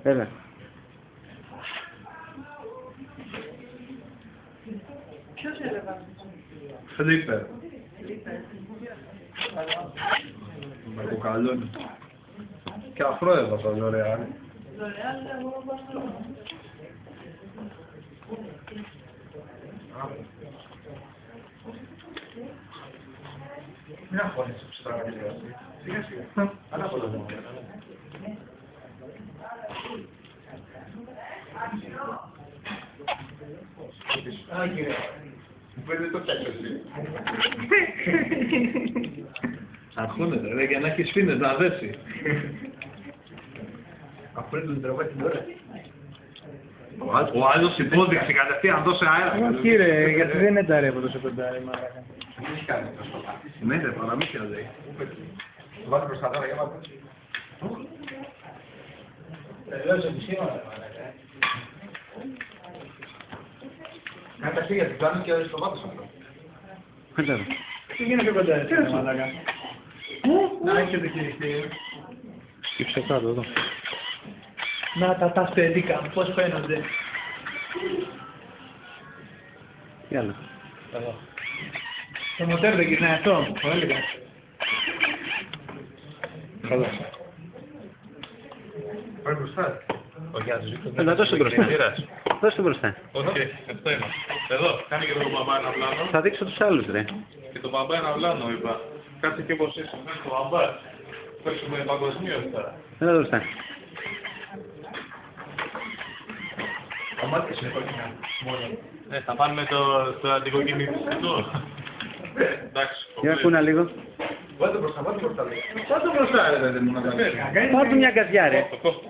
Έλα. Ποιος έλεγα? Φλίπερ. Με κοκαλώνει. Και αφρό έβαζα, Λορεάλ. L'Oréal, εγώ Μπαρσελόνα. Μην αγχώνεσαι ψηλά, σιγά σιγά. Ανάποδα μου. Α, κύριε. Μου παίρνει το πιάτο εσύ. Αγχώνεται, ρε, για να έχει σφήνες να δέσει. Αφού είναι το τραβάει την ώρα. Ο άλλος υπόδειξη κατευθείαν δώσε αέρα. Όχι ρε, γιατί δεν είναι ταρέ από τόσο κοντά, μάρακα. Τι έχει κάνει αυτό στο πάθη. Ναι, ρε, παραμύθια λέει. Το βάζει προς τα τώρα, για μάτι. Τελειώσε τη σήμερα, μάρακα. Κάνε τα χέρια του, κάνεις και στο βάθος αυτό. Κοντά. Τι γίνεται κοντά, ρε, μάρακα. Να έχετε χειριστεί. Σκύψε κάτω εδώ. Να τα ταστελίκα, πώς φαίνονται. Τι άλλο. Εδώ. Το μοτέρ δεν γυρνάει αυτό, το έλεγα. Καλά. Πάει μπροστά. Ο Γιάννης Ζήκος. Έλα, δώσε μπροστά. Δώσε μπροστά. Όχι, αυτό είμαι. Εδώ, κάνει και τον μπαμπά ένα πλάνο. Θα δείξω τους άλλους ρε. Και τον μπαμπά ένα πλάνο, είπα. Κάτσε και όπως είσαι, κάνει τον μπαμπά. Παίξουμε παγκοσμίως τώρα. Έλα μπροστά. Ο Μάτκας είναι κόκκινα. Μόνο. Θα πάρουμε το αντικοκινητικό. Εντάξει, Για ακούνα λίγο. Βάλτε μπροστά, βάλτε μπροστά. Βάλτε μπροστά, ρε, παιδί μου, να τα Πάρ' του μια γκαζιά ρε. Κόστο.